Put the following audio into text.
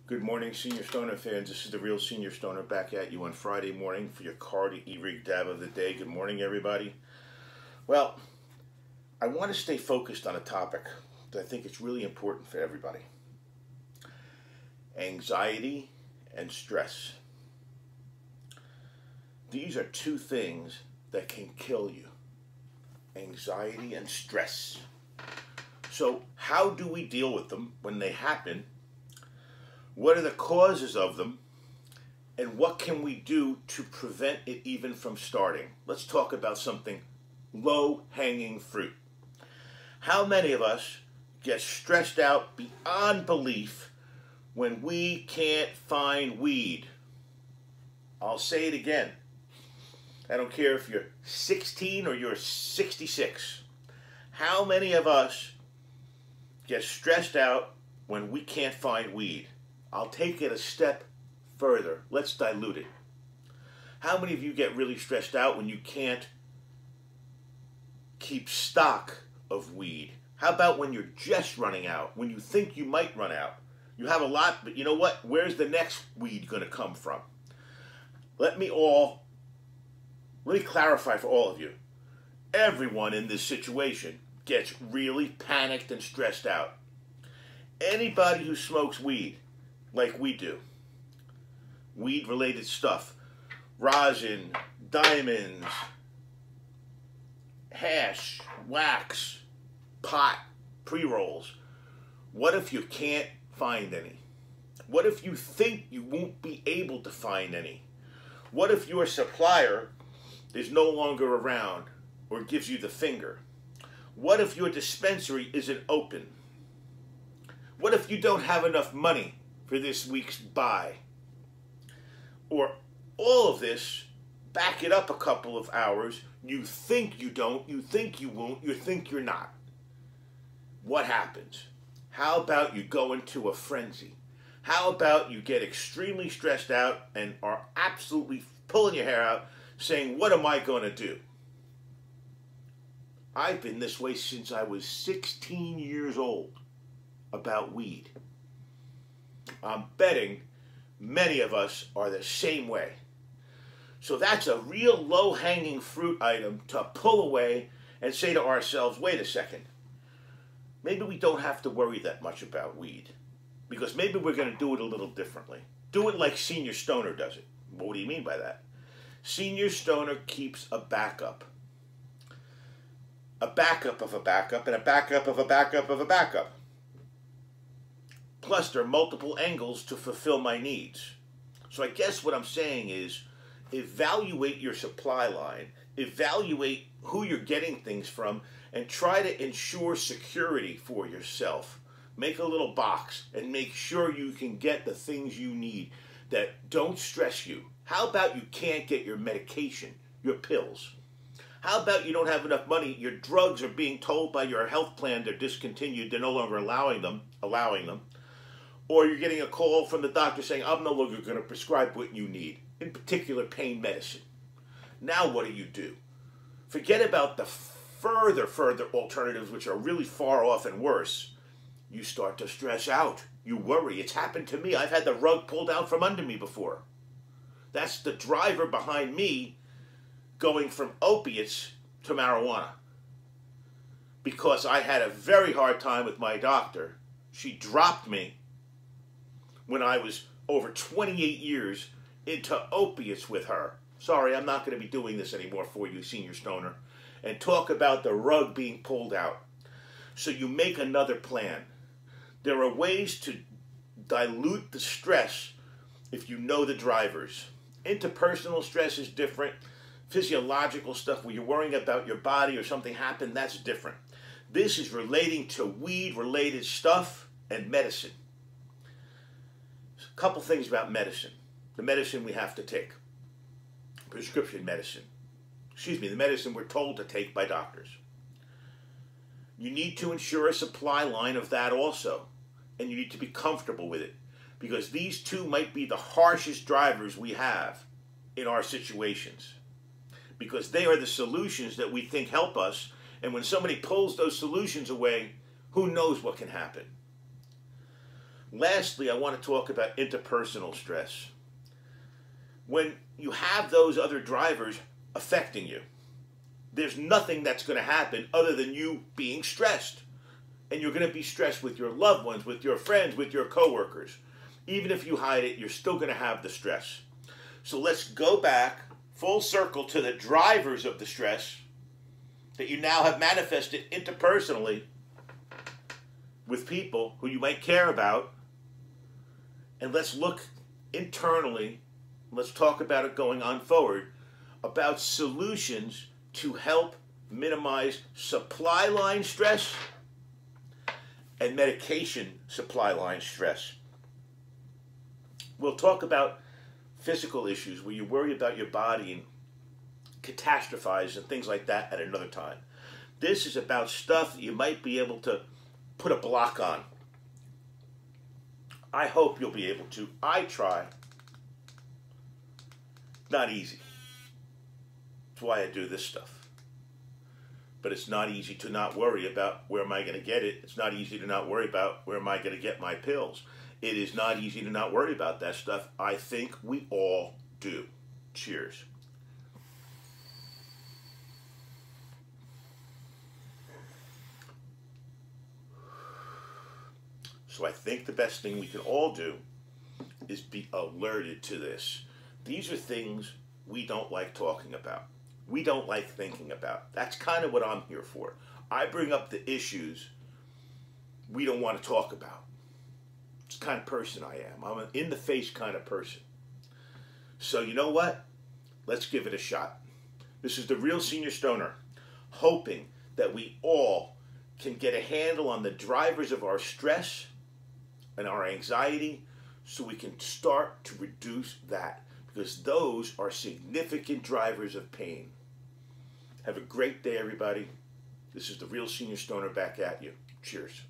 Good morning, Senior Stoner fans. This is the real Senior Stoner back at you on Friday morning for your Carta e-rig dab of the day. Good morning, everybody. Well, I want to stay focused on a topic that I think is really important for everybody. Anxiety and stress. These are two things that can kill you. Anxiety and stress. So how do we deal with them when they happen? What are the causes of them? And what can we do to prevent it even from starting? Let's talk about something low-hanging fruit. How many of us get stressed out beyond belief when we can't find weed? I'll say it again. I don't care if you're 16 or you're 66. How many of us get stressed out when we can't find weed? I'll take it a step further. Let's dilute it. How many of you get really stressed out when you can't keep stock of weed? How about when you're just running out, when you think you might run out? You have a lot, but you know what? Where's the next weed going to come from? Let me clarify for all of you. Everyone in this situation gets really panicked and stressed out. Anybody who smokes weed, like we do, weed-related stuff, rosin, diamonds, hash, wax, pot, pre-rolls. What if you can't find any? What if you think you won't be able to find any? What if your supplier is no longer around or gives you the finger? What if your dispensary isn't open? What if you don't have enough money for this week's buy? Or all of this, back it up a couple of hours, you think you don't, you think you won't, you think you're not. What happens? How about you go into a frenzy? How about you get extremely stressed out and are absolutely pulling your hair out saying, what am I going to do? I've been this way since I was 16 years old about weed. I'm betting many of us are the same way. So that's a real low-hanging fruit item to pull away and say to ourselves, wait a second, maybe we don't have to worry that much about weed, because maybe we're going to do it a little differently. Do it like Senior Stoner does it. What do you mean by that? Senior Stoner keeps a backup. A backup of a backup and a backup of a backup of a backup. Plus, there are multiple angles to fulfill my needs. So I guess what I'm saying is, evaluate your supply line, evaluate who you're getting things from, and try to ensure security for yourself. Make a little box and make sure you can get the things you need that don't stress you. How about you can't get your medication, your pills? How about you don't have enough money, your drugs are being told by your health plan they're discontinued, they're no longer allowing them. Or you're getting a call from the doctor saying, I'm no longer going to prescribe what you need, in particular pain medicine. Now what do? Forget about the further alternatives, which are really far off and worse. You start to stress out. You worry. It's happened to me. I've had the rug pulled out from under me before. That's the driver behind me going from opiates to marijuana. Because I had a very hard time with my doctor. She dropped me when I was over 28 years into opiates with her. Sorry, I'm not going to be doing this anymore for you, Senior Stoner. And talk about the rug being pulled out. So you make another plan. There are ways to dilute the stress if you know the drivers. Interpersonal stress is different. Physiological stuff where you're worrying about your body or something happened, that's different. This is relating to weed-related stuff and medicine. A couple things about medicine. The medicine we have to take. Prescription medicine. The medicine we're told to take by doctors. You need to ensure a supply line of that also. And you need to be comfortable with it. Because these two might be the harshest drivers we have in our situations. Because they are the solutions that we think help us. And when somebody pulls those solutions away, who knows what can happen. Lastly, I want to talk about interpersonal stress. When you have those other drivers affecting you, there's nothing that's going to happen other than you being stressed. And you're going to be stressed with your loved ones, with your friends, with your coworkers. Even if you hide it, you're still going to have the stress. So let's go back full circle to the drivers of the stress that you now have manifested interpersonally with people who you might care about. And let's look internally, let's talk about it going on forward, about solutions to help minimize supply line stress and medication supply line stress. We'll talk about physical issues where you worry about your body and catastrophize and things like that at another time. This is about stuff that you might be able to put a block on. I hope you'll be able to. I try. Not easy. That's why I do this stuff. But it's not easy to not worry about where am I going to get it. It's not easy to not worry about where am I going to get my pills. It is not easy to not worry about that stuff. I think we all do. Cheers. So I think the best thing we can all do is be alerted to this. These are things we don't like talking about. We don't like thinking about. That's kind of what I'm here for. I bring up the issues we don't want to talk about. It's the kind of person I am. I'm an in-the-face kind of person. So you know what? Let's give it a shot. This is the Real Senior Stoner, hoping that we all can get a handle on the drivers of our stress and our anxiety so we can start to reduce that, because those are significant drivers of pain. Have a great day, everybody. This is the Real Senior Stoner back at you. Cheers.